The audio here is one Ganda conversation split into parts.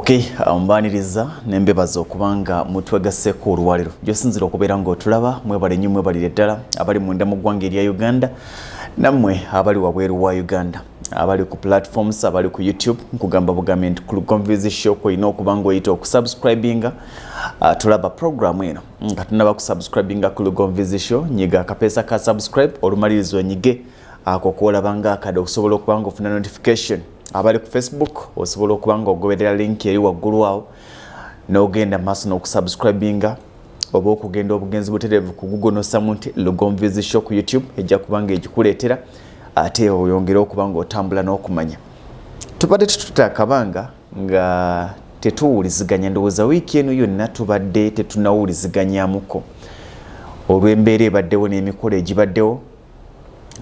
Okay, mbaniriza nembebaza okubanga mutwegasseko olwaliro gyosinzira okubeera ng'otulaba mwebale nnyo mwebalire ddala abali munda mu ggwanga erya Uganda nammwe abali wabweru wa Uganda abali ku platforms abali ku YouTube nkugamba bugambe nti ku Lugonvizi Show olina okuba ng'oyita okusubscribinga tulaba program eno nga tunaba kusubscribinga ku Lugonvizi Show nyiga akapeesa ka subscribe olumalirizo nyige ako koolabanga akade okusobola okuba ng'ofuna notification abali ku Facebook osobola okuba ng'ogoberera link eri waggulu awo n'ogenda maaso n'okusubscribinga oba okugenda obugenzi butereevu ku Google n'ossamu nti Lugonvizi Show ku YouTube ejja kuba ng'egikuleetera ate oyongera okuba ng'otambula n'okumanya tubadde tutakabanga nga tetuwuliziganya ndowooza wiiki eno yonna tubadde tetunawuliziganyamuko olw'embeera ebaddewo n'emikolo egibaddewo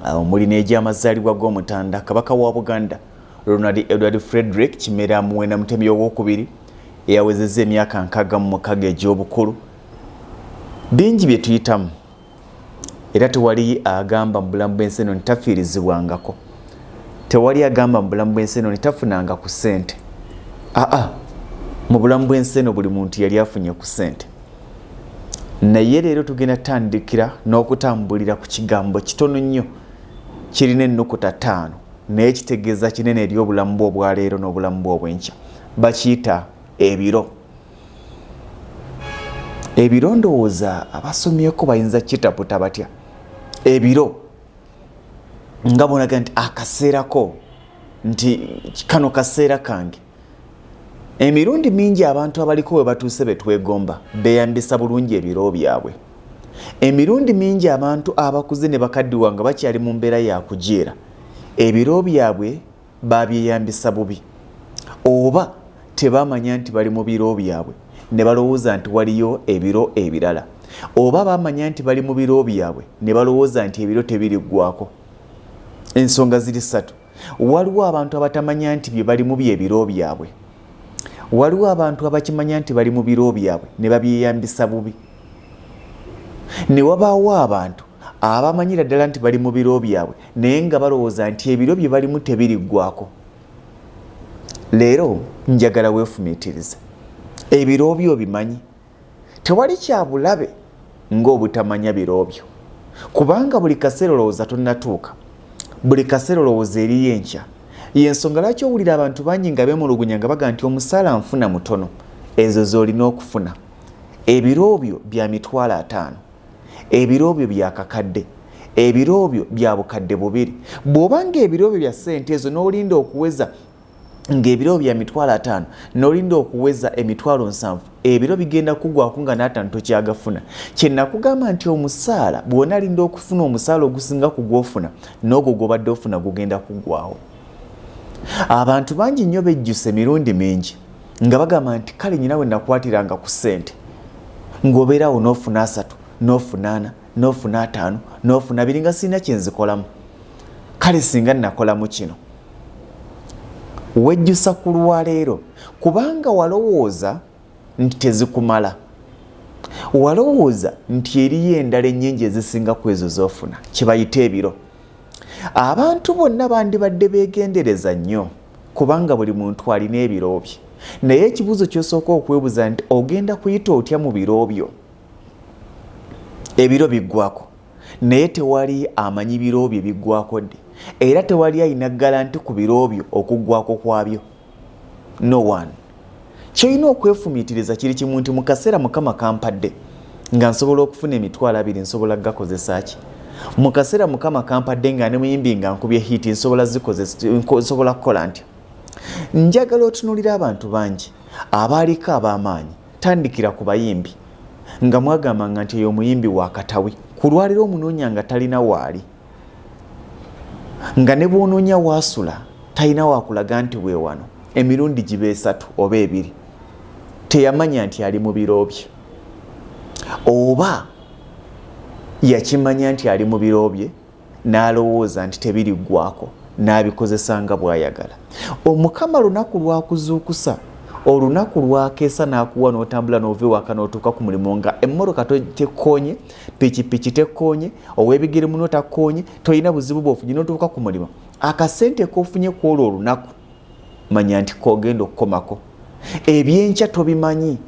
omuli n'egy'amazaalibwa g'omutanda kabaka wa Buganda Ronald Edward Frederick Kimera Muwenda Mutemi ow'okubiri eyawezezza emyaka 66 egy'obukulu bingi bye tuyitamu era tewali agamba mu bulamu bw'ensi eno ntafiirizibwangako tewali agamba mu bulamu bw'ensi eno ntafunanga ku ssente mu bulamu bw'ensi eno buli muntu yali afunye ku ssente naye leero tugenda tandikira n'okutambulira ku kigambo kitono nnyo kirina ennukuta 5 naye kitegeeza kinene eri obulamu bwo obwaleero n'obulamu bwo obw'enkya bakiyita ebiro ebiro ndowooza abasomyeko bayinza kitaputa batya ebiro nga bonaga nti akaseerako nti kano kaseera kange emirundi mingi abantu abaliko we batuuse betwegomba beeyambisa bulungi ebiro byabwe emirundi mingi abantu abakuze ne bakaddiwa nga bakyali mu mbeera yakujeera ebiro byabwe babyeyambisa bubi oba tebamanya nti bali mu biro byabwe ne balowooza nti waliyo ebiro ebirala oba bamanya nti bali mu biro byabwe ne balowooza nti ebiro tebiriggwako ensonga ziri 3 waliwo abantu abatamanya nti bye bali mu byebiro byabwe waliwo abantu abakimanya nti bali mu biro byabwe ne babyeyambisa bubi ne wabaawo abantu abamanyira ddala nti bali mu biro byabwe naye nga balowooza nti ebiro bye balimu tebiriggwako leero njagala weefumiitirize ebiro byo bimanyi tewali kyabulabe ng'obutamanya biro byo kubanga buli kaseera olowooza tonnatuuka buli kaseera olowooza eriyo enkya yensonga lwaki owulira abantu bangi nga beemulugunya nga baga nti omusaala nfuna mutono ezo z'olina okufuna ebiro byo bya 5,000 ebiro byo bya kakadde ebiro byo bya bukadde 2 bw'obanga ebiro byo bya ssente ezo n'olinda okuweza ng'ebiro bya 5,000 n'olinda okuweza 7,000 ebiro bigenda kugwako nga n'ataano tokyagafuna kye nakugamba nti omusaala bw'onaalinda okufuna omusaala ogusinga ku gw'ofuna n'ogwo gw'obadde ofuna gugenda kuggwawo abantu bangi nnyo bejjusa emirundi mingi nga bagamba nti kale nyina we nakwatiranga ku ssente ng'obeerawo n'ofuna 3 n'ofuna 4 n'ofuna 5 n'ofuna 2 nga sirina kyenzikolamu kale singa nakolamu kino wejjusa ku lwaleero kubanga walowooza nti tezikumala walowooza nti eriyo endala ennyingi ezisinga ku ezo z'ofuna kye bayita ebiro abantu bonna bandibadde beegendereza nnyo kubanga buli muntu alina ebiro bye naye ekibuuzo ky'osooka okwebuuza nti ogenda kuyita otya mu biro byo ebiro biggwako naye tewali amanyi biro bye biggwako ddi era tewali ayina galanti ku biro byo okuggwako kwabyo no one kyolina okwefumiitiriza kiri kimu nti mu kaseera mukama kampadde nga nsobola okufuna 2,000 nsobola gakozesa ki mu kaseera mukama kampadde nga ne muyimbi nga nkubye hiti nsobola kukola ntya njagala otunuulira abantu bangi abaaliko ab'amaanyi tandikira ku bayimbi nga mwagambanga nti eyo omuyimbi wa katawi ku lwaliro omunoonya nga talina waali nga ne bw'onoonya waasula talina wakulaga nti we wano emirundi gibe 3 oba 2 teyamanya nti ali mu biro bye oba yakimanya nti ali mu biro bye n'alowooza nti tebiriggwako n'abikozesa nga bw'ayagala omukama lunaku lwakuzuukusa olunaku lwakeesa n'akuwa n'otambula n'ova ewaka n'otuuka ku mulimu nga emmotoka tekoonye pikipiki tekoonye ow'ebigere muno takoonye tolina buzibu bw'ofunye n'otuuka ku mulimu akasente k'ofunye kwolwo olunaku manya nti k'ogenda okukomako ebyenkya tobimanyi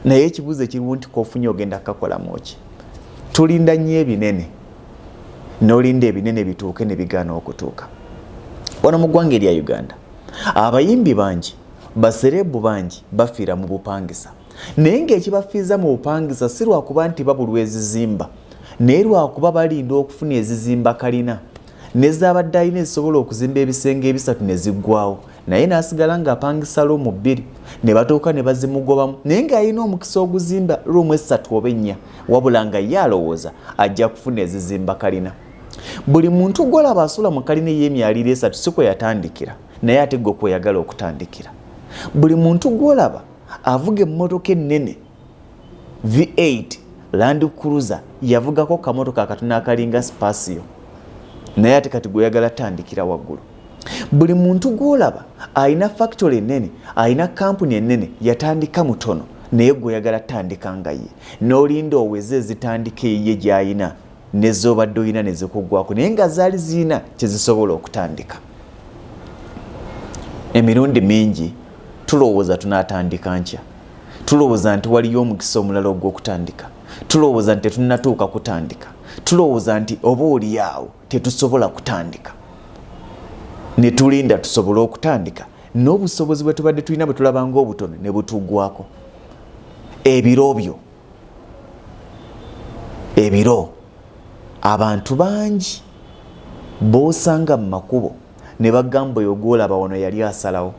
naye ekibuuzo ekirimu nti kofunye ogenda kakolamu ki. Tulinda nnyo ebinene n'olinda ebinene bituuke ne bigaana okutuuka. Wano mu ggwanga erya Uganda abayimbi bangi baserebu bangi bafiira mu bupangisa, naye ng'ekibafiiza mu bupangisa si lwakuba nti babulwa ezizimba naye lwakuba balinda okufuna ezizimba kalina nezabadde alina ezisobola okuzimba ebisenge ebisatu ne ziggwawo, naye n'asigala ng'apangisa loomu 2 ne batuuka ne bazimugobamu, naye ng'alina omukisa oguzimba loomu 3 oba 4 wabula nga ye alowooza ajja kufuna ezizimba kalina. Buli muntu gw'olaba asula mu kalina ey'emyaliro 3 si kwe yatandikira, naye ate gwe kweyagala okutandikira. Buli muntu gw'olaba avuga emmotoka ennene V8 Land Cruiser yavugako kamotoka akatono akalinga Spacio, naye ate kati gweyagala tandikira waggulu. Buli muntu gw'olaba alina factory ennene, alina kampuni ennene yatandika mutono, naye gweyagala tandika nga ye, n'olinda oweze ezitandika eyiye gy'alina nez'obadde olina ne zikuggwako, naye nga zaali zirina kyezisobola okutandika. Emirundi mingi tulowooza tunaatandika nkya, tulowooza nti waliyo omukisa omulala ogw'okutandika, tulowooza nti tetunnatuuka kutandika, tulowooza nti oba oli awo tetusobola kutandika, ne tulinda tusobole okutandika n'obusobozi bwe tubadde tulina bwe tulaba ng'obutono ne butuggwako. Ebiro abantu bangi b'osanga mu makubo ne bagamba oyo gw'olaba wano yali asalawo.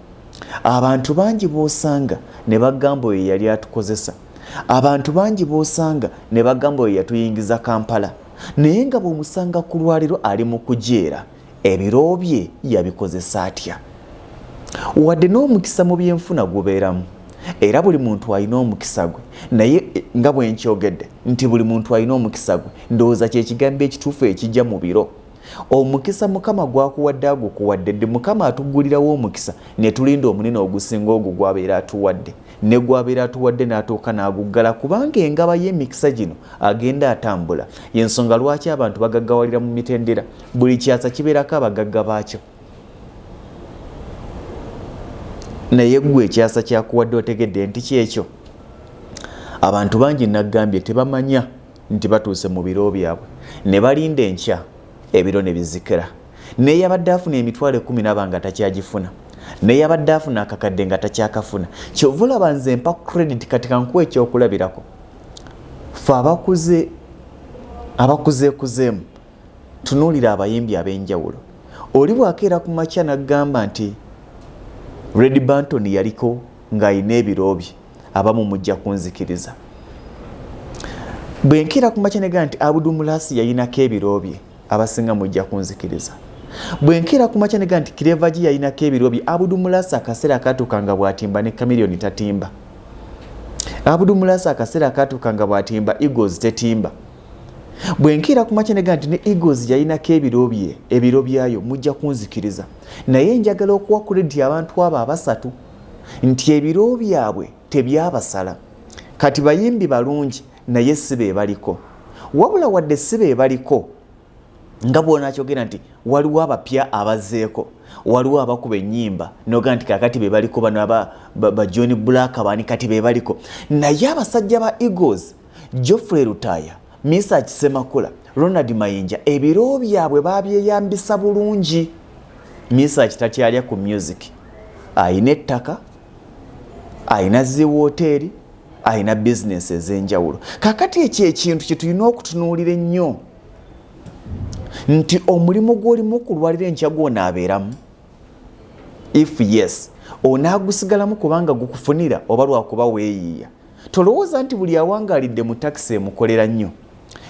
Abantu bangi b'osanga ne bagamba oyo yali atukozesa. Abantu bangi b'osanga ne bagamba oyo yatuyingiza Kampala, naye nga bw'omusanga ku lwaliro ali mu kujeera, ebiro bye yabikozesa atya. Wadde n'omukisa mu byenfuna gubeeramu, era buli muntu alina omukisa gwe, naye nga bwe nkyogedde nti buli muntu alina omukisa gwe, ndowooza kye kigambo ekituufu ekijja mu biro. Omukisa Mukama gwakuwadde agukuwadde dde, Mukama atuggulirawo omukisa ne tulinda omunene ogusinga ogwo gwabeera atuwadde, ne gwabeera atuwadde n'atuuka n'aguggala, kubanga engaba y'emikisa gino agenda atambula. Y'ensonga lwaki abantu bagaggawalira mu mitendera, buli kyasa kibeerako abagagga baakyo. Naye gwe ekyasa kyakuwadde otegedde nti kyekyo. Abantu bangi nagambye tebamanya nti batuuse mu biro byabwe, ne balinda enkya ebiro ne bizikira. Naye yabadde afuna emitwalo 10 nga takyagifuna, naye yabadde afuna akakadde nga takyakafuna. Kyova olaba nze mpa credit kati kankuwa ekyokulabirako. Ffe abakuzeekuzeemu tunuulira abayimbi ab'enjawulo. Oli bwakeera ku makya n'agamba nti Red Banton yaliko ng'alina ebiro bye, abamu mujja kunzikiriza. Bwe nkeera ku makya n'agamba nti Abudumulasi yayinako ebiro bye, abasinga mujja kunzikiriza. Bwe nkeera ku makya n'agamba nti Kirevaji yayinako ebiro bye, Abudumulasi akaseera akatuuka nga bw'atimba ne Chameleone tatimba. Abudumulasi akaseera akatuuka nga bw'atimba Eagles tetimba. Bwe nkeera ku makya n'agamba nti ne Eagles yayinako ebiro byayo, mujja kunzikiriza. Naye njagala okuwa credit abantu abo abasatu nti ebiro byabwe tebyabasala. Kati bayimbi balungi naye si be baliko, wabula wadde si be baliko nga bw'onakyogera nti waliwo abapya abazeeko, waliwo abakuba ennyimba noga nti kakati be baliko bano ba John Black baani kati be baliko. Naye abasajja ba Eagles, Geoffrey Rutaya, Misa Kisemakula, Ronald Mayinja, ebiro byabwe babyeyambisa bulungi. Misa kitakyalya ku music, ayina ettaka, ayina ziwooteri, ayina business ez'enjawulo. Kakati ekyo ekintu kye tulina okutunuulira ennyo nti omulimu gw'olimu kulwalira enkya gw'onaabeeramu, if yes onaagusigalamu kubanga gukufunira oba lwakuba weeyiiya. Tolowooza nti buli awangaalidde mu takisi emukolera nnyo,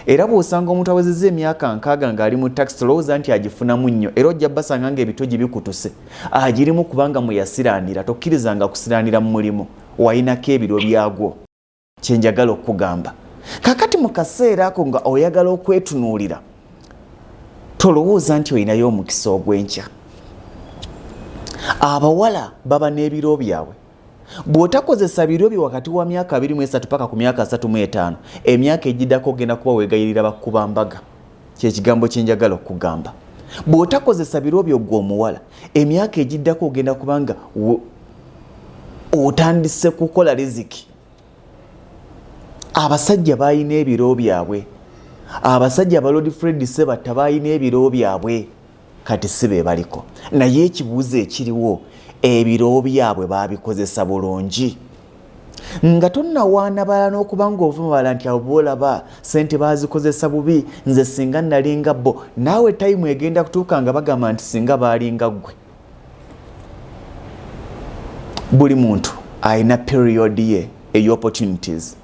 era bw'osanga omuntu awezezza emyaka 6 ng'ali mu takisi tolowooza nti agifunamu nnyo, era ojja basanga ng'ebitogi bikutuse agirimu kubanga mwe yasiraanira. Tokkirizanga kusiraanira mu mulimu, wayinako ebiro byagwo, kyenjagala okugamba. Kakati mu kaseera ako nga oyagala okwetunuulira, tolowooza nti olinayo omukisa ogw'enkya. Abawala baba n'ebiro byabwe. Bw'otakozesa biro byo wakati wa myaka 23 paka ku myaka 35, emyaka egiddako ogenda kuba weegayirira bakubambaga. Kyekigambo kyenjagala okugamba. Bw'otakozesa biro byo gw'omuwala, emyaka egiddako ogenda kubanga otandise kukola riziki. Abasajja bayina ebiro byabwe, abasajja ba Lord Fred Sebatta bayina ebiro byabwe, kati sibe baliko. Naye ekibuuzo ekiriwo, ebiro byabwe babikozesa bulungi? Nga tonnawaana balala n'okubanga ovuma bala nti abolaba sente bazikozesa bubi, nze singa nalinga bo. Naawe tayimu egenda kutuuka nga bagamba nti singa balinga ggwe. Buli muntu ayina period ye ey'opportunities.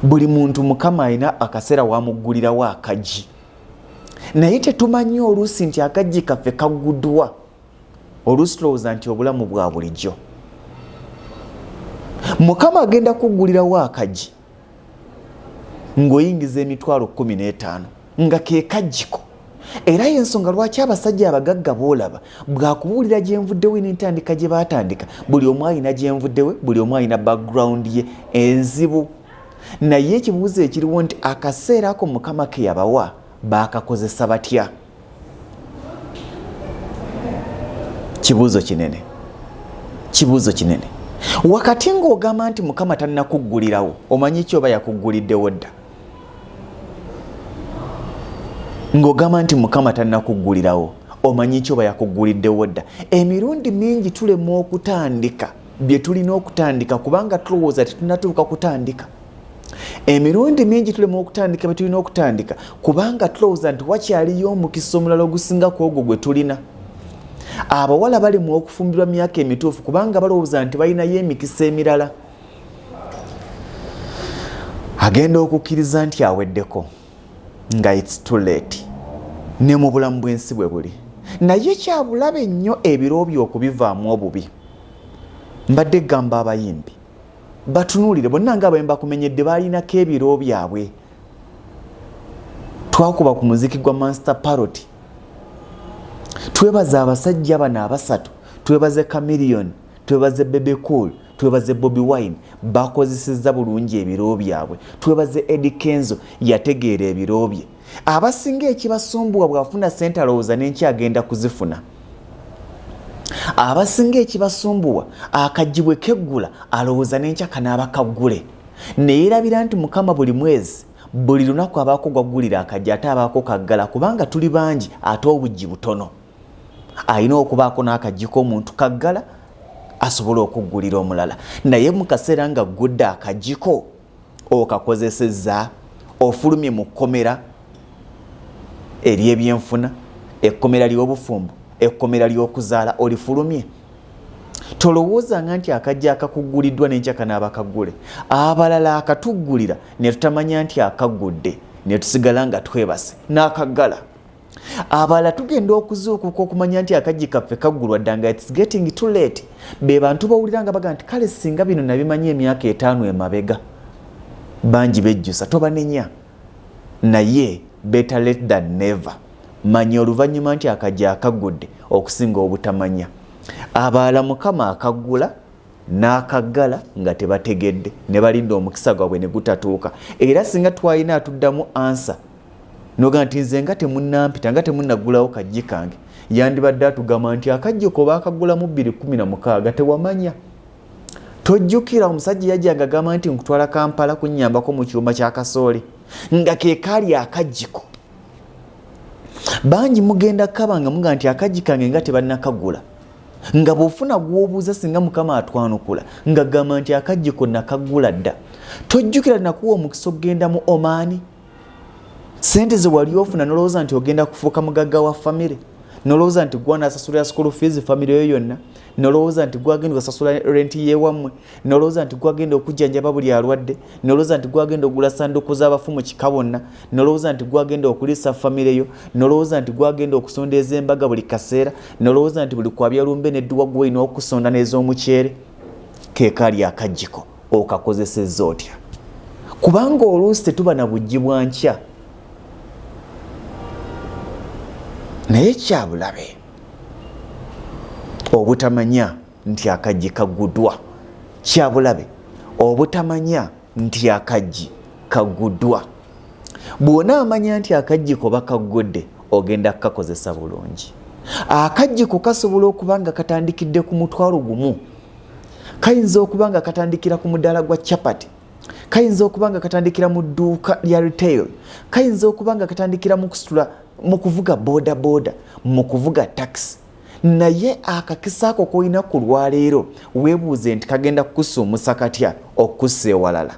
Buli muntu Mukama ayina akaseera wamuggulirawo akajji. Naye tetumanyi oluusi nti akajji kaffe kaggudwa. Oluusi tulowooza nti obulamu bwa bulijjo. Mukama agenda kuggulirawo akajji ng'oyingiza emitwalo 15 nga ke kajjiko. Era y'ensonga lwaki abasajja abagagga boolaba bwakubuulira gye nvuddewo n'entandika gye baatandika, buli omu alina gye nvuddewe, buli omu alina background ye enzibu. Naye ekibuuzo ekiriwo nti akaseera ako Mukama ke yabawa baakakozesa batya? Kibuuzo kinene, kibuuzo kinene. Wakati ng'ogamba nti Mukama tannakuggulirawo, omanyi ki oba yakugguliddewo dda? Ng'ogamba nti Mukama tannakuggulirawo, omanyi ki oba yakugguliddewo dda? Emirundi mingi tulema okutandika bye tulina okutandika kubanga tulowooza tetunnatuuka kutandika. Emirundi mingi tulema okutandika bye tulina okutandika kubanga tulowooza nti wakyaliyo omukisa omulala ogusinga ku ogwo gwe tulina. Abawala bali mu okufumbirwa myaka emituufu kubanga balowooza nti balinayo emikisa emirala. Agenda okukkiriza nti aweddeko nga it's too late. Ne mu bulamu bw'ensi bwe buli. Naye kyabulabe nnyo ebiro by'okubivaamu obubi. Mbadde gamba abayimbi batunuulire bonna ng'abayimbi bakumenyedde baalinako ebiro byabwe. Twakuba ku muziki gwa Master Parrot. Twebaze abasajja bano abasatu, twebaze Chameleon, twebaze Bebe Cool, twebaze Bobby Wine, bakozesezza bulungi ebiro byabwe. Twebaze Eddie Kenzo, yategeera ebiro bye. Abasinga ekibasumbuwa bw'afuna ssente alowooza n'enkya agenda kuzifuna. Abasinga ekibasumbuwa akajji BWEKEGGULA alowooza n'enkya kanaaba kaggule. Neerabira nti Mukama buli mwezi, buli lunaku abaako gwaggulira akajji ate abaako kaggala kubanga tuli bangi ate obujji butono. Ayina okubaako n'akajji k'omuntu kaggala asobole okuggulira omulala. Naye mu kaseera nga ggudde akajjiko okakozesezza, ofulumye mu kkomera ery'ebyenfuna, ekkomera ly'obufumbo, ekkomera ly'okuzaala olifulumye. Tolowoozanga nti akajji akakugguliddwa n'enkya kanaaba kaggule. Abalala akatuggulira ne tutamanya nti akaggudde ne tusigala nga twebase n'akaggala. Abalala tugenda okuzuukuka okumanya nti akajji kaffe kaggulwa dda nga it's getting too late. Be bantu bawulira nga baga nti kale singa bino nabimanyi emyaka 5 emabega. Bangi bejjusa tobanenya. Naye better late than never. Manya oluvannyuma nti akajji akaggudde okusinga obutamanya. Abalala Mukama akaggula n'akaggala nga tebategedde ne balinda omukisa gwabwe ne gutatuuka. Era singa twalina atuddamu ansa noga nti nze nga temunnampita nga temunnaggulawo kajji kange, yandibadde atugamba nti akajji ko baakaggula mu 2016 tewamanya. Tojjukira omusajja yajjanga agamba nti nkutwala Kampala kunnyambako mu kyuma kya kasooli nga ke kaali akajjiko. Bangi mugenda kabanga muga nti akajji kange nga tebannakagula. Nga bw'ofuna gw'obuuza singa Mukama atwanukula nga gamba nti akajji konna kaggula dda. Tojjukira nakuwa omukisa okugenda mu Oman. Sente ze wali ofuna nolowooza nti ogenda kufuuka mugagga wa famire. Nolowooza nti gwana asasulira school fees famire yo yonna. Nolowooza nti gwagenda okasasula rent yewammwe. Nolowooza nti gwagenda okujjanjaba buli alwadde. Nolowooza nti gwagenda okugula sanduku z'abafu mu kika bonna. Nolowooza nti gwagenda okuliisa famire yo. Nolowooza nti gwagenda okusondeeza embaga buli kaseera. Nolowooza nti buli kwabya lumbe n'edduwa gwe olina okusonda n'ez'omuceere. Ke kaali akajjiko okakozesezza otya? Kubanga oluusi tetuba na bujji bwa nkya. Naye kyabulabe obutamanya nti akajji kagguddwa. Kyabulabe obutamanya nti akajji kagguddwa. Bw'ona amanya nti akajji ko bakaggudde ogenda kukakozesa bulungi. Akajji ko kasobola okuba nga katandikidde ku mutwalo gumu kayinza okuba nga katandikira ku mudaala gwa chapati, kayinza okuba nga katandikira mu dduuka lya retail, kayinza okuba nga katandikira mu kusitula, mu kuvuga boda boda, mu kuvuga taxi. Naye akakisa ako koyina ku lwaleero weebuuze nti kagenda kukusuumusa katya okussa ewalala.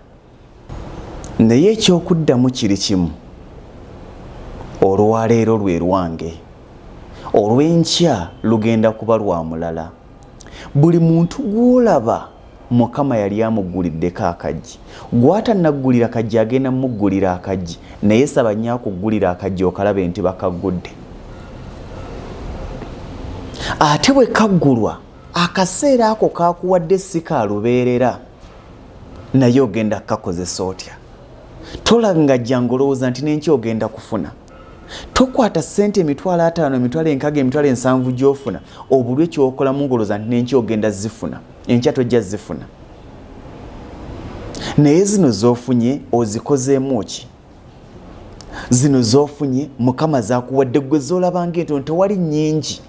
Naye ekyokuddamu kiri kimu, olwaleero lwe lwange, olw'enkya lugenda kuba lwa mulala. Buli muntu gw'olaba Mukama yali amuguliddeko akajji, gw'atanaggulira kajji agenda muggulira akajji, naye saba nnyo akuggulira akajji okalabe nti bakaggudde. Ate bwe kaggulwa akaseera ako kakuwadde si kalubeerera, naye ogenda kukakozesa otya? Tolanga jjangu olowooza nti n'enkya ogenda kufuna. Tokwata ssente emitwalo 5, emitwalo 6, emitwalo 7 gy'ofuna obulwe ky'okolamu ng'olowooza nti n'enkya ogenda zifuna. Enkya tojja zifuna. Naye zino z'ofunye ozikozeemu ki? Zino z'ofunye Mukama zaakuwadde ggwe z'olabanga entono, tewali nnyingi.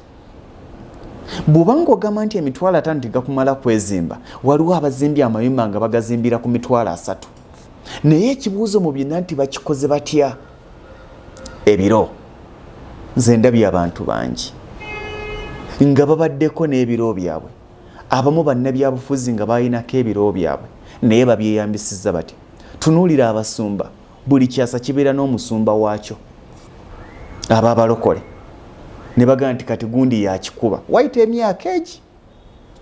Bw'obanga ogamba nti emitwalo 5 tegakumala kwezimba, waliwo abazimbye amayumba nga bagazimbira ku mitwalo 3. Naye ekibuuzo mu byonna nti bakikoze batya? Ebiro, nze ndabye abantu bangi nga babaddeko n'ebiro byabwe, abamu bannabyabufuzi nga balinako ebiro byabwe, naye babyeyambisiza bati. Tunuulira abasumba, buli kyasa kibeera n'omusumba waakyo. Aba abalokole ne bagamba nti kati gundi yakikuba, wayita emyaka egi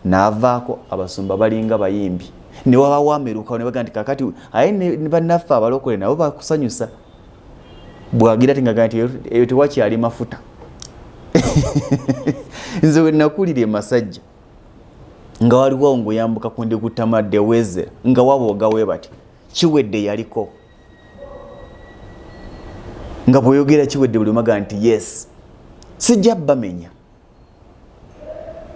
n'avaako. Abasumba balinga bayimbi, ne waba wameruka ne bagamba nti kakati aye ne bannaffe abalokole nabo bakusanyusa. Bwagira tingaga nti eyo tewakyali mafuta. Nze we nakulira Masajja nga waliwo ng'oyambuka ku Ndikutamadde weze nga wabooga we bati kiwedde yaliko, nga bw'oyogera kiwedde buli maga nti yes. Sijja bamenya.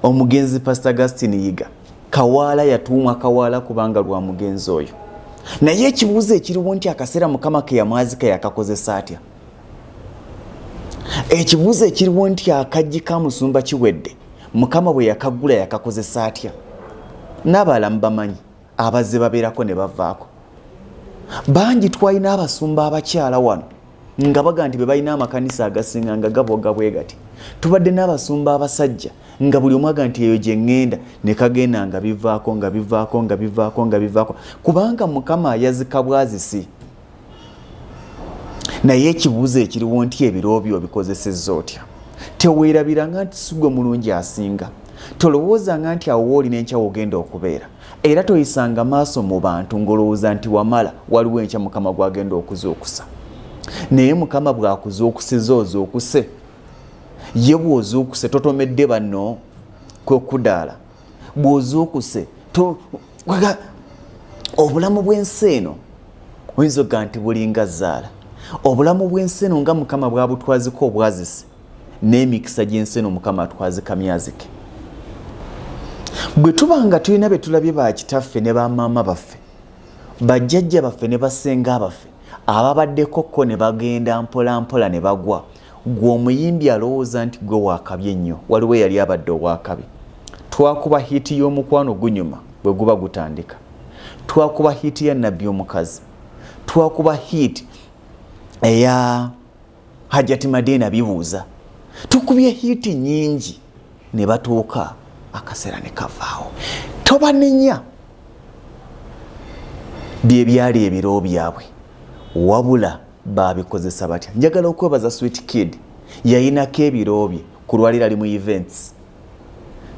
Omugenzi Pastor Augustine Yiga Kawaala yatuumwa Kawaala kubanga lwa mugenzi oyo. Naye ekibuuzo ekiriwo nti akaseera Mukama ke yamwazika yakakozesa atya? Ekibuuzo ekiriwo nti akajji ka musumba kiwedde Mukama bwe yakaggula yakakozesa atya? N'abalamu bamanyi, abazze babeerako ne bavaako. Bangi twalina abasumba abakyala wano nga baga nti be balina amakanisa agasinga nga gabooga bwe gati. Tubadde n'abasumba abasajja nga buli omu aga nti eyo gye ŋŋenda ne kagenda nga bivaako nga bivaako nga bivaako nga bivaako, kubanga Mukama ayazika bwazisi. Naye ekibuuzo ekiriwo nti ebiro byo bikozesezza otya? Teweerabiranga nti sigwe mulungi asinga. Tolowoozanga nti awo woolina enkya wogenda okubeera, era toyisanga maaso mu bantu ng'olowooza nti wamala waliwo enkya Mukama gwagenda okuzuukusa. Naye Mukama bw'akuzuukusiza ozuukuse. Ye bw'ozuukuse totomedde banno kwekudaala. Bw'ozuukuse obulamu bw'ensi eno oyinza okuga nti bulinga zzaala. Obulamu bw'ensi eno nga Mukama bwabutwazika obwazisi, n'emikisa gy'ensi eno Mukama atwazika myazike. Bwe tuba nga tulina be tulabye ba kitaffe ne bamaama baffe, bajjajja baffe ne basenga baffe, ababaddeko ko ne bagenda mpola mpola ne bagwa, gwe omuyimbi alowooza nti gwe waakabi ennyo. Waliwo yali abadde owakabi. Twakuba hiiti y'omukwano gunyuma bwe guba gutandika, twakuba hiiti ya nabbi omukazi, twakuba hiiti eya Hajjati Madina bibuuza, tukubye hiiti nyingi ne batuuka akaseera ne kavaawo. Tobanenya. Bye byali ebiro byabwe, wabula baabikozesa batya? Njagala okwebaza Sweet Kid, yayinako ebiro bye ku lwaliro ali mu events.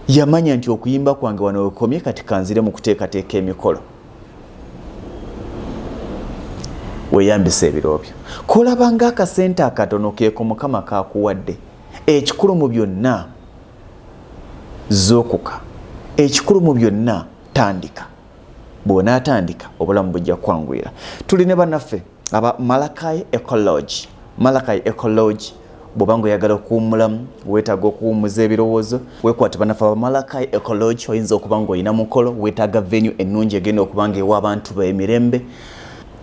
Yamanya nti okuyimba kwange wano wekomye, kati kanzire mu kuteekateeka emikolo. Weeyambise ebiro byo. Kolabanga akasente akatono keeko Mukama kakuwadde. Ekikulu mu byonna zookuka, ekikulu mu byonna tandika. Bw'onaatandika obulamu bujja kwanguyira. Tuli ne bannaffe aba Malachi Ecology. Malachi Ecology bw'obanga oyagala okuwummulamu, weetaaga okuwummuza ebirowoozo, weekwate bannaffe aba Malachi Ecology. Oyinza okuba ng'olina mukolo, weetaaga venue ennungi egenda okuba nga ewa abantu b'emirembe.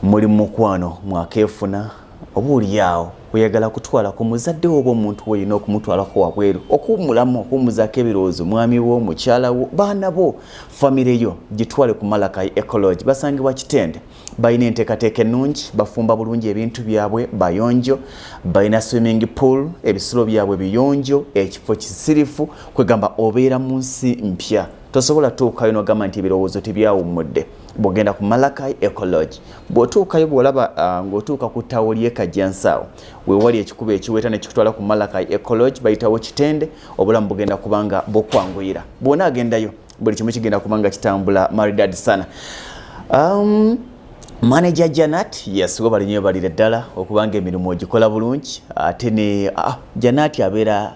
Muli mu mukwano mwakeefuna, oba oli awo oyagala kutwala ku muzadde oba omuntu weeyina okumutwalako wabweru okuwummulamu okuwummuzaako ebirowoozo mwami wo mukyala wo baana bo famire yo gitwale ku Malakai Ecology basangibwa Kitende balina enteekateeka ennungi bafumba bulungi ebintu byabwe bayonjo balina swimming pool ebisulo byabwe biyonjo ekifo kisirifu kwegamba obeera mu nsi mpya tosobola tuukayo n'ogamba nti ebirowoozo tebyawummudde bw'ogenda ku Malakai Ecology bw'otuukayo bw'olaba ng'otuuka ku ttaawo ly'e Kajjansaawo weewali ekikubo ekiweta ne kikutwala ku Malakai Ecology bayitawo Kitende obulamu bugenda kubanga bukwanguyira bw'ona agendayo buli kimu kigenda kubanga kitambula maridadi sana. Manager Janat yes we bali nyo balire ddala okubanga emirimu ogikola bulungi ate ne Janat abeera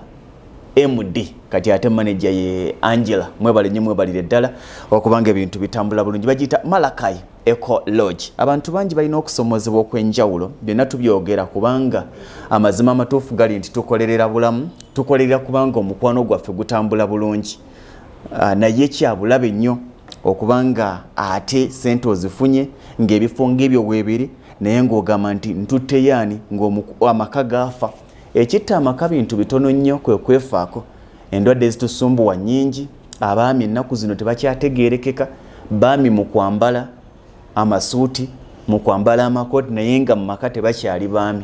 MD kati ate manager ye Angela mwe balire ddala okubanga ebintu bitambula bulungi bagita Malakai Ecology. Abantu bangi balina okusomozebwa okwenjawulo byonna tubyogera kubanga amazima amatuufu gali nti tukolerera bulamu tukolerera kubanga omukwano gwaffe gutambula bulungi naye kyabulabe nnyo okubanga ate sente ozifunye ng'ebifo ng'ebyo weebiri naye ng'ogamba nti ntutte yaani ng'amaka gaafa ekitta amaka bintu bitono nnyo kwe kwefaako endwadde ezitusumbuwa nnyingi abaami ennaku zino tebakyategeerekeka baami mu kwambala amasuuti mu kwambala amakooti naye nga mu maka tebakyali baami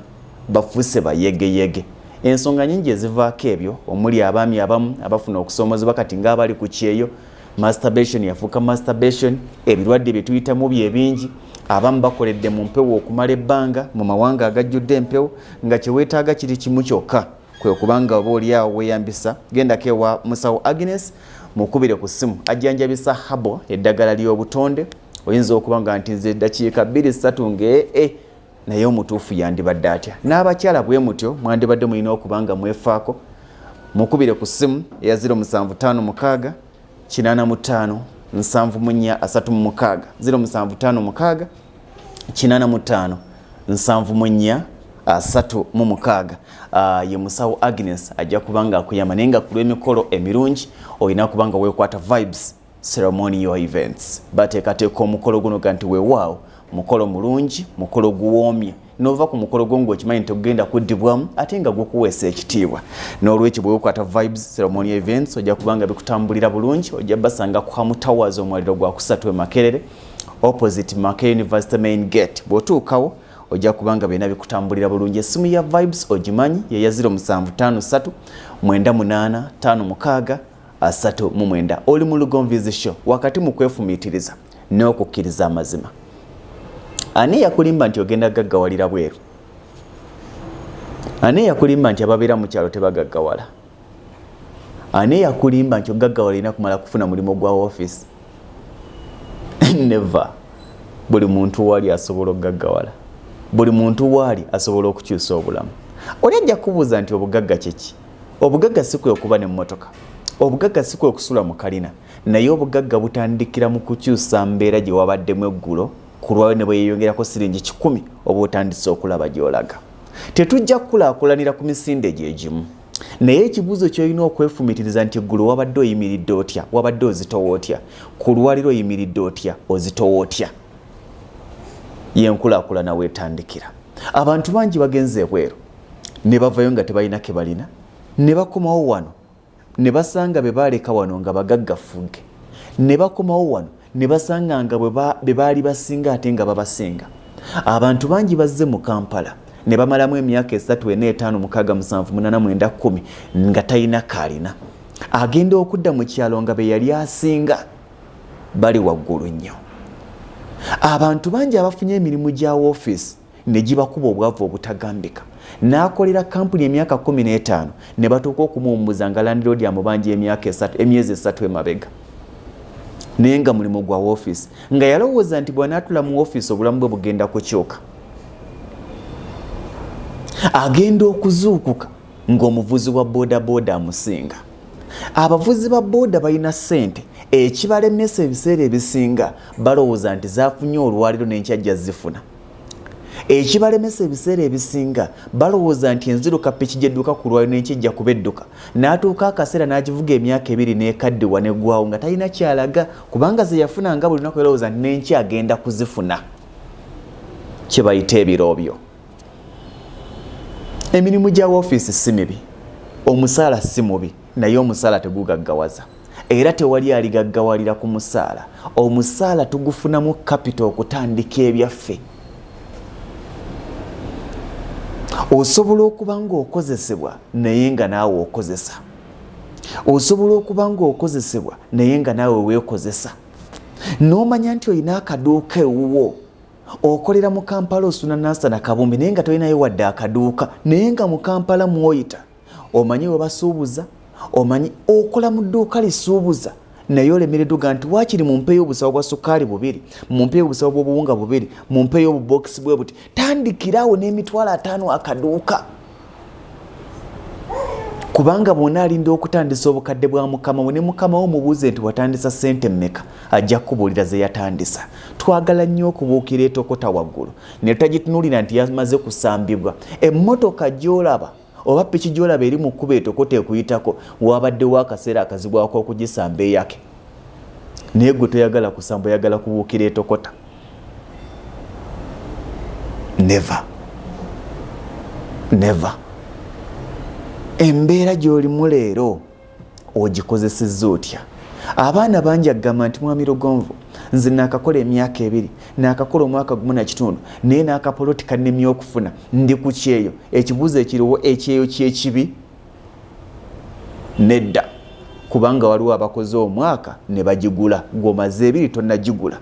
bafuuse bayegeyege ensonga nnyingi ezivaako ebyo omuli abaami abamu abafuna okusomozebwa kati ng'abali ku kyeyo masturbation yafuuka masturbation ebirwadde bye tuyitamu bye bingi abamu bakoledde mu mpewo okumala ebbanga mu mawanga agajjudde empewo nga kyeweetaaga kiri kimu kyokka kwe kubanga oba oliawo weeyambisa gendako ewa musawo Agnes mukubire ku ssimu ajjanjabisa habo eddagala ly'obutonde oyinza okubanga nti nze eddakiika 2-3 ng'ee naye omutuufu yandibadde atya n'abakyala bwe mutyo mwandibadde mulina okubanga mwefaako mukubire ku ssimu eya 0756 85 7 36 0756 85 7 36 ye musawo Agnes ajja kubanga akuyamba naye nga ku lw'emikolo emirungi olina kubanga weekwata vibes ceremonial events bateekateeka omukolo guno ga nti weewaawo mukolo mulungi mukolo guwoomye nova ku mukolo gwo ng'okimanyi nti ogenda kuddibwamu ate nga gukuweesa ekitiibwa n'olwekyo bwe weekwata vibes ceremonial events ojja kubanga bikutambulira bulungi ojja basanga ku Hamu Towers omwaliro gwa kusatu e Makerere opposite Makerere University main gate bw'otuukawo ojja kubanga byonna bikutambulira bulungi. Essimu ya vibes ogimanyi ye ya 0753 98 56 39 oli mu Lugonvizi show wakati mu kwefumiitiriza n'okukkiriza amazima. Ani yakulimba nti ogenda gaggawalira bweru? Ani yakulimba nti ababeera mu kyalo tebagaggawala? Ani yakulimba nti ogaggawala ina kumala kufuna mulimu gwa office? Never. Buli muntu wali asobola okugaggawala. Buli muntu wali asobola okukyusa obulamu. Oli ajja kubuuza nti obugagga kiki? Obugagga si kwe okuba n'emmotoka. Obugagga si kwe okusula mu kalina. Naye obugagga butandikira mu kukyusa mbeera gye wabaddemu eggulo kulwayo ne bweyongerako siringi 10 oba otandise okulaba gy'olaga. Tetujja kukulaakulanira ku misinde gyegimu. Naye ekibuuzo ky'olina okwefumitiriza nti eggulo wabadde oyimiridde otya, wabadde ozitowa otya, ku lwaliro oyimiridde otya, ozitowa otya. Yenkulaakulana weetandikira. Abantu bangi bagenze ebweru ne bavayo nga tebalina ke balina ne bakomawo wano ne basanga be baaleka wano nga bagaggafuge ne bakomawo wano ne basanga nga be baali basinga ate nga babasinga. Abantu bangi bazze mu Kampala ne bamalamu emyaka 3, 4, 5, 6, 7, 8, 9, 10 nga talina kalina. Agenda okudda mu kyalo nga be yali asinga bali waggulu nnyo. Abantu bangi abafunye emirimu gya office ne gibakuba obwavu obutagambika. N'akolera kampuni emyaka 15 ne batuuka okumuwummuza nga landlord amubanji emyezi 3 emabega. Naye nga mulimu gwa office nga yalowooza nti bw'anaatula mu office obulamu bwe bugenda kukyuka. Agenda okuzuukuka ng'omuvuzi wa bodaboda amusinga. Abavuzi ba boda balina ssente ekibalemesa ebiseera ebisinga balowooza nti zaafunye olwaliro n'enkyajja zifuna. Ekibalemesa ebiseera ebisinga balowooza nti enziruka piki gy'edduka ku lwaliro n'enkijja kuba edduka. N'atuuka akaseera n'agivuga emyaka 2 n'ekaddiwa n'eggwawo nga talina kyalaga kubanga ze yafuna nga buli lunaku yalowooza nti n'enkya agenda kuzifuna. Kye bayita ebiro byo. emirimu gya woofiisi si mibi, omusaala si mubi, naye omusaala tegugaggawaza era tewali aligaggawalira ku musaala. Omusaala tugufunamu kapito okutandika ebyaffe. Osobola okuba ng'okozesebwa naye nga naawe okozesa. Osobola okuba ng'okozesebwa naye nga naawe weekozesa. N'omanya nti olina akaduuka ewuwo, okolera mu Kampala osuna nasa na kabumbi naye nga tolinayo wadde akaduuka, naye nga mu Kampala mwoyita. Omanyi we basuubuza, omanyi okola mu dduuka lisuubuza, naye olemereddwa nti waakiri mumpeeyo obusawo bwa ssukaali 2, mumpeeyo obusawo bw'obuwunga 2, mumpeeyo obubokisi bwe buti. Tandikirawo n'emitwalo 5 akaduuka. Kubanga bw'ona alinda okutandisa obukadde bwa mukama we ne mukama wo mubuuze nti watandisa ssente mmeka, ajja kubuulira ze yatandisa. Twagala nnyo okubuukira etokota waggulu ne tagitunuulira nti yamaze kusambibwa. Emmotoka gy'olaba oba piki gy'olaba eri mu kkubo etokota ekuyitako, wabaddewo akaseera akazibwako okugisamba eyake. Naye gwe toyagala kusamba, oyagala kubuukira etokota. Never. Never. Embeera gy'olimu leero ogikozesezza otya? Abaana bangi agamba nti mwami Lugonvu, nze naakakola emyaka 2, naakakola omwaka 1.5, naye naakapoloti kannemye okufuna. Ndi ku kyeyo. Ekibuuzo ekiriwo ekyeyo ky'ekibi? Nedda. Kubanga waliwo abakoze omwaka ne bagigula, ng'omaze 2 tonnagigula.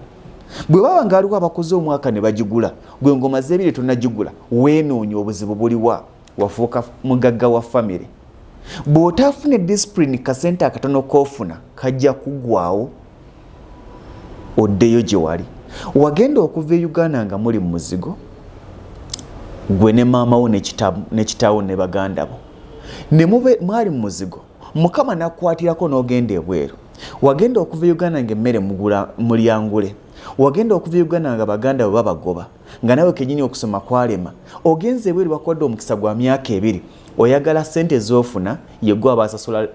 Bwe baba nga waliwo abakoze omwaka ne bagigula, gwe ng'omaze 2 tonnagigula, weenoonya obuzibu buliwa, wafuuka mugagga wa family. Bw'otaafuna discipline kasente akatono k'ofuna kajja kuggwaawo, oddeyo gye wali. Wagenda okuva e Uganda nga muli mu muzigo, gwe ne maama wo ne kitaawo ne baganda bo, ne mwali mu muzigo, mukama n'akukwatirako n'ogenda ebweru. Wagenda okuva e Uganda ng'emmere mulyangule, wagenda okuva e Uganda nga baganda bo babagoba, nga nawe kennyini okusoma kwalema. Ogenze ebweru bakuwadde omukisa gwa myaka 2, oyagala ssente z'ofuna, yeggwe abasasula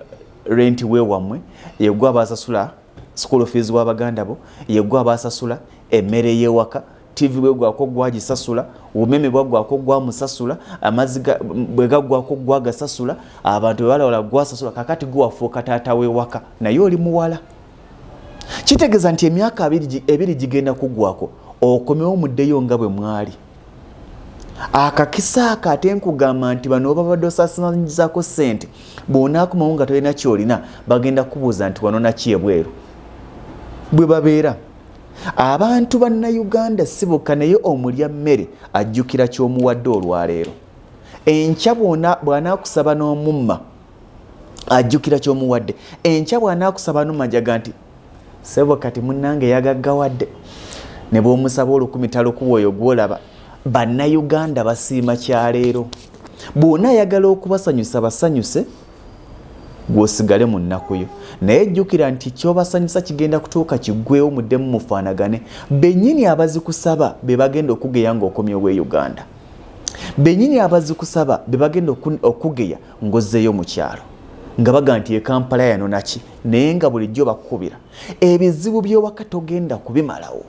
renti weewammwe, yeggwe abasasula school fees wa baganda bo, yeggwe abasasula emmere y'ewaka, TV bwe gwako gwagisasula, umeme bwe gwako gwamusasula, amazzi bwe gaggwako gwagasasula, abantu bwe balawala gwasasula, kakati gwafuuka taata w'ewaka naye oli muwala. Kitegeeza nti emyaka 2 gigenda kuggwako, okomewo muddeyo nga bwe mwali. Akakisa aka ate nkugamba nti bano babadde osaasanyizako ssente, bw'onaakomawo nga tolina kyolina, bagenda kubuuza nti wano naki ebweru. Bwe babeera abantu bannayuganda sibuka, naye omulya mmere ajjukira ky'omuwadde olwaleero. Enkya bw'anaakusaba n'omumma ajjukira ky'omuwadde. Enkya bw'anaakusaba n'omajaga nti sebo kati munnange yagaggawadde, ne bw'omusaba 10 talokuwa oyo gw'olaba. Bannayuganda basiima kyaleero. Bw'ona ayagala okubasanyusa basanyuse, gwosigale mu nnaku yo, naye jjukira nti ky'obasanyusa kigenda kutuuka kiggweewo muddemu mufaanagane. Bennyini abazikusaba be bagenda okugeya ng'okomyewo e Uganda. Bennyini abazikusaba be bagenda okugeya ng'ozzeeyo mu kyalo, nga baga nti e Kampala yano naki, naye nga bulijjo bakukubira. Ebizibu by'ewaka togenda kubimalawo,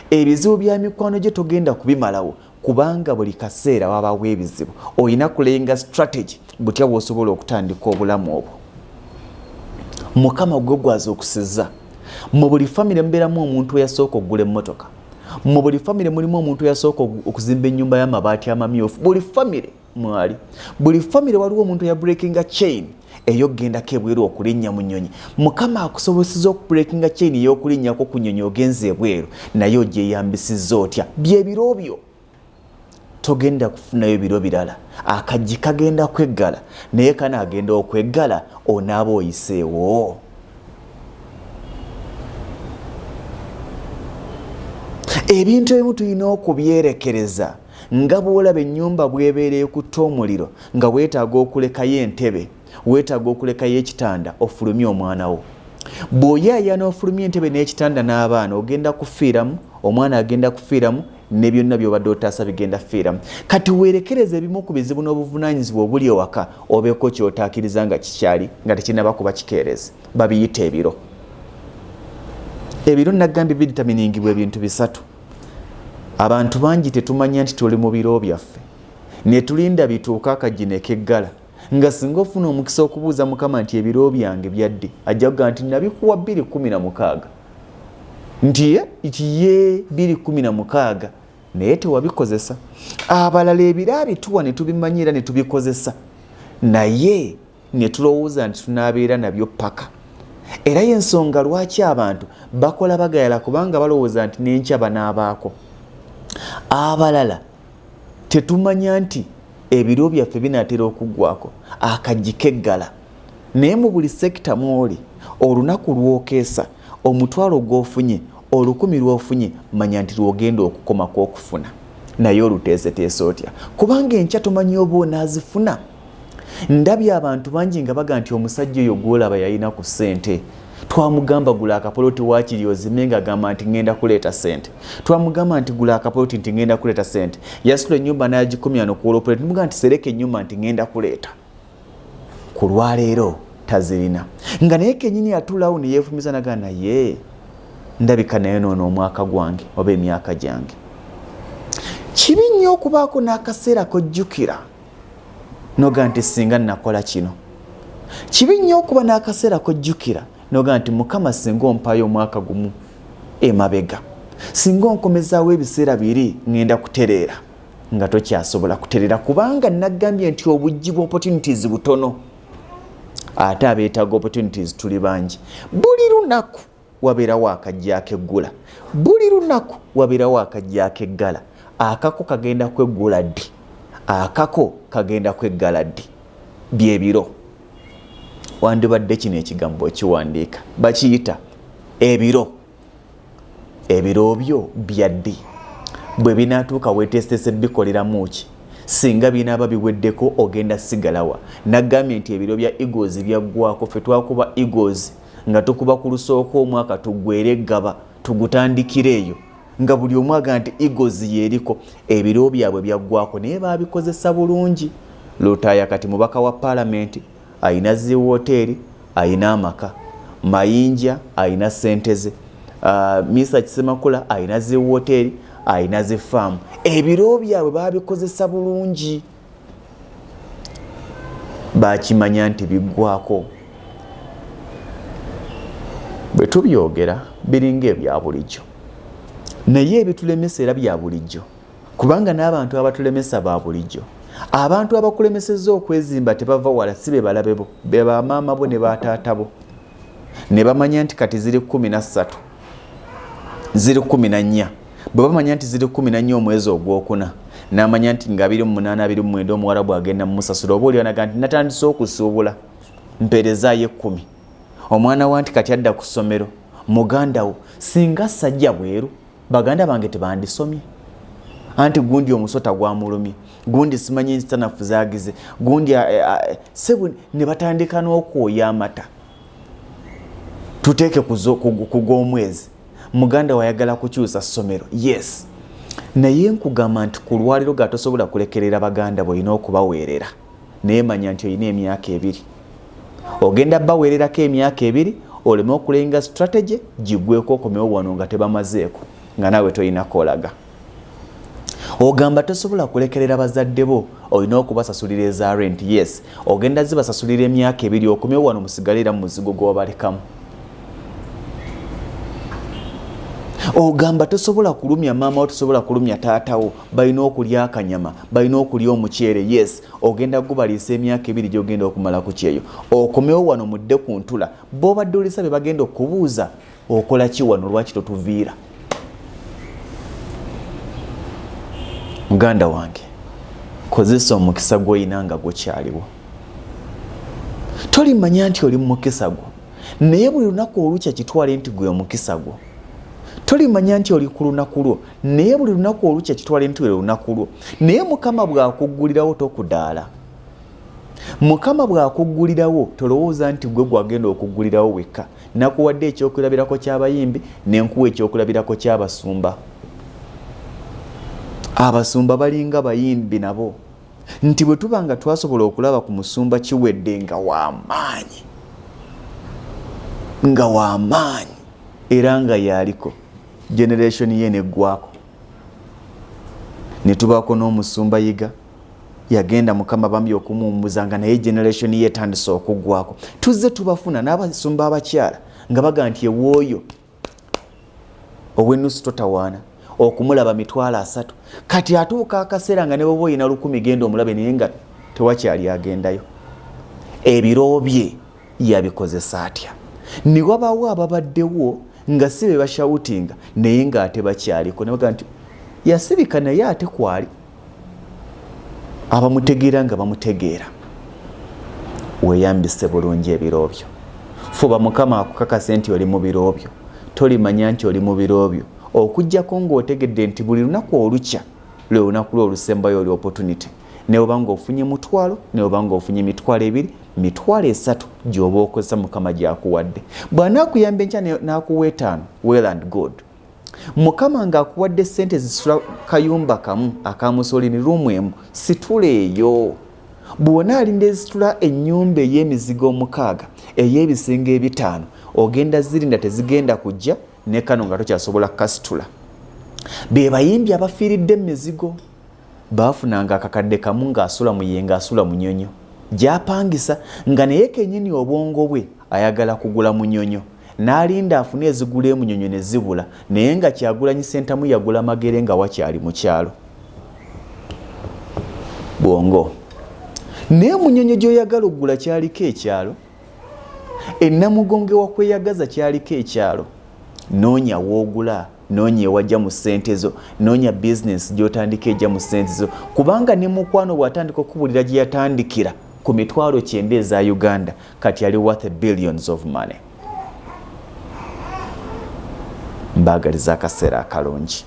ebizibu bya mikwano gye togenda kubimalawo, kubanga buli kaseera wabaawo ebizibu. Olina kulenga strategy butya bw'osobola okutandika obulamu obwo. Mukama gwe gwaza okusizza. Mu buli famire mbeeramu omuntu eyasooka okugula emmotoka, mu buli famire mulimu omuntu eyasooka okuzimba ennyumba y'amabaati amamyufu. Buli famire mwali, buli famire waliwo omuntu ya breakinga chain ey'okugendako ebweru okulinnya mu nnyonyi. Mukama akusobozesezza okubreakinga chain ey'okulinnyako ku nnyonyi ogenze ebweru, naye ogyeyambisizza otya? Byebiro byo. Togenda kufunayo biro birala. Akajji kagenda kweggala, naye kanaagenda okweggala onaaba oyiseewo. Ebintu ebimu tulina okubyerekereza, nga bw'olaba ennyumba bw'ebeera ekutta omuliro, nga weetaaga okulekayo entebe, weetaaga okulekayo ekitanda, ofulumye omwana wo. Bw'oyaayana ofulumye entebe n'ekitanda n'abaana, ogenda kufiiramu, omwana agenda kufiiramu, ne byonna by'obadde otaasa bigenda fiiramu. Kati weerekereza ebimu ku bizibu n'obuvunaanyizibwa obuli ewaka, obeeko ky'otaakiriza nga kikyali, nga tekinnaba kuba kikeerezi. Babiyita ebiro. Ebiro nagambye bivitaminingibwa ebintu 3. Abantu bangi tetumanya nti tuli mu biro byaffe. ne tulinda bituuka AKAJJI ne keggala nga singa ofuna omukisa okubuuza Mukama nti ebiro byange byadde ajja kuga nti nabikuwa 2016 nti ye 2016 naye tewabikozesa. Abalala ebiro bituwa ne tubimanyira ne tubikozesa naye ne tulowooza nti tunaabeera nabyo paka. Era y'ensonga lwaki abantu bakola bagayala kubanga balowooza nti n'enkya banaabaako. Abalala tetumanya nti ebiro byaffe binaatera okuggwako AKAJJI keggala naye mu buli sekita mwoli olunaku lwokeesa omutwalo gw'ofunye 1000 lw'ofunye manya nti lwogenda okukomako okufuna naye oluteeseteese otya kubanga enkya tomanyi oba onaazifuna. Ndabye abantu bangi nga baga nti omusajja oyo gw'olaba yalina ku ssente twamugamba gula akapoloti waakiri ozime nga agamba nti ngenda kuleeta ssente, twamugamba nti gula akapoloti nti ngenda kuleeta ssente, yasula ennyumba n'agikomya n'okuwolopoleti tumugamba nti sereka ennyumba nti ngenda kuleeta. Ku lwaleero tazirina nga naye kennyini yatuulawo ne yeefumiza naga naye ndabika naye noono omwaka gwange oba emyaka gyange. Kibi nnyo okubaako n'akaseera kojjukira noga nti singa nakola kino. Kibi nnyo okuba n'akaseera kojjukira noga nti Mukama singa ompaayo omwaka gumu emabega, singa onkomezaawo ebiseera 2 ngenda kutereera nga tokyasobola kutereera kubanga nagambye nti obujji bwa opportunities butono ate abeetaaga opportunities tuli bangi. Buli lunaku wabeerawo AKAJJI akeggula, buli lunaku wabeerawo AKAJJI akeggala. Akako kagenda kweggula ddi, akako kagenda kweggala ddi. Byebiro wandibadde kino ekigambo ekiwandiika bakiyita ebiro. Ebiro byo byaddi bwe binaatuuka weeteesese bikoleramu ki singa binaaba biweddeko ogenda sigalawa. Nagambye nti ebiro bya Eagles byaggwako ffe twakuba Eagles nga tukuba ku lusooka omwaka tuggwere eggaba tugutandikire eyo nga buli omu aga nti Eagles yeriko. Ebiro byabwe byaggwako naye baabikozesa bulungi. Lutaaya kati mubaka wa paalamenti ayina zi woteeri, ayina amaka. Mayinja ayina ssente ze, Misa Kisemakula ayina zi woteeri, ayina zi faamu. Ebiro byabwe baabikozesa bulungi. Bakimanya nti biggwako. Bwe tubyogera biringa ebya bulijjo naye ebitulemesa era bya bulijjo kubanga n'abantu abatulemesa ba bulijjo. Abantu abakulemesezza okwezimba tebava wala si be balabe bo, be bamaama bo ne bataata bo. Ne bamanya nti kati ziri 13 ziri 14 bwe bamanya nti ziri 14 omwezi ogwokuna n'amanya nti nga 28 29 omuwarabu agenda mu musasula oba olionaga nti natandise okusuubula mpeerezaayo 10. Omwana wa nti kati adda ku ssomero muganda wo singa sajja bweru baganda bange tebandisomye anti gundi omusota gwamulumye gundi simanyi nsitanafu zaagize gundi sebu ne batandika n'okwoya amata tuteeke kug'omwezi muganda wayagala kukyusa ssomero. Yes naye nkugamba nti ku lwaliro ga tosobola kulekerera baganda bo olina okubaweerera naye manya nti olina emyaka 2 ogenda baweererako emyaka 2 oleme okulenga strategy gigweko okomewo wano nga tebamazeeko nga naawe tolina kolaga. Ogamba tosobola kulekerera bazadde bo olina okubasasulira eza rent. Yes ogenda zibasasulira emyaka 2 okomewo wano musigalira mu muzigo gw'obalekamu. Ogamba tosobola kulumya maama wo, tosobola kulumya taata wo, balina okulya akanyama, balina okulya omuceere. Yes ogenda gubaliisa emyaka 2 gy'ogenda okumala ku kyeyo okomewo wano mudde ku ntula b'obadde olisabe bagenda okubuuza okola ki wano lwaki totuviira. Muganda wange kozesa omukisa gw'olina nga gukyaliwo. Tolimanya nti oli mu mukisa gwo naye buli lunaku olukya kitwale nti gwe omukisa gwo. Tolimanya nti oli ku lunaku lwo naye buli lunaku olukya kitwale nti gwe lunaku lwo. Naye Mukama bw'akuggulirawo tokudaala. Mukama bw'akuggulirawo tolowooza nti gwe gwagenda okuggulirawo wekka. Nakuwadde ekyokulabirako ky'abayimbi n'enkuwa ekyokulabirako ky'abasumba. Abasumba balinga bayimbi nabo nti bwe tuba nga twasobola okulaba ku musumba kiwedde nga w'amaanyi era nga yaliko generation ye neggwako ne tubaako n'omusumba yiga yagenda mukama bambi okumumbuzanga naye generation ye tandise okuggwako. Tuzze tubafuna n'abasumba abakyala nga baga nti ewooyo ow'ennusu totawaana okumulaba 3 kati atuuka akaseera nga ne bwoba oyina 10 genda omulabe naye nga tewakyali agendayo. Ebiro bye yabikozesa atya? Ne wabaawo ababaddewo nga si be bashawutinga naye ng'ate bakyaliko ne baga nti yasirika naye ate kwali. Abamutegeera nga bamutegeera. Weeyambise bulungi ebiro byo. Fuba mukama akukakase nti oli mu biro byo. Tolimanya nti oli mu biro byo okujjako ng'otegedde nti buli lunaku olukya lwe lunaku lwe olusembayo oli opportunity. Ne oba ng'ofunye 1,000 ne oba ng'ofunye 2,000 3,000 gy'oba okozesa mukama gy'akuwadde. Bw'anaakuyamba enkya n'akuwa 5 well and good. Mukama ng'akuwadde ssente zisula kayumba kamu akamusoli ni ruumu emu situleeyo. Bw'ona alinda ezisitula ennyumba ey'emizigo 6 ey'ebisenge 5 ogenda zirinda tezigenda kujja ne kano nga tokyasobola kasitula. Be bayimbi abafiiridde emizigo baafunanga akakadde kamu ng'asula mu yenga asula mu nnyonyo gy'apangisa nga naye kennyini obwongo bwe ayagala kugula mu nnyonyo n'alinda afune ezigula emunyonyo ne zibula naye nga Kyagulanyi Ssentamu yagula magere nga wakyali mu kyalo. Bwongo naye munyonyo gy'oyagala okugula kyaliko ekyalo. Ennamugonge wakweyagaza kyaliko ekyalo. Noonya woogula, noonya ewajja mu ssente zo, noonya bizinesi gy'otandika ejja mu ssente zo, kubanga ne mukwano bw'atandika okubulira gye yatandikira ku 900 eza Uganda kati yali worth billions of money. Mbagaliza akaseera akalungi.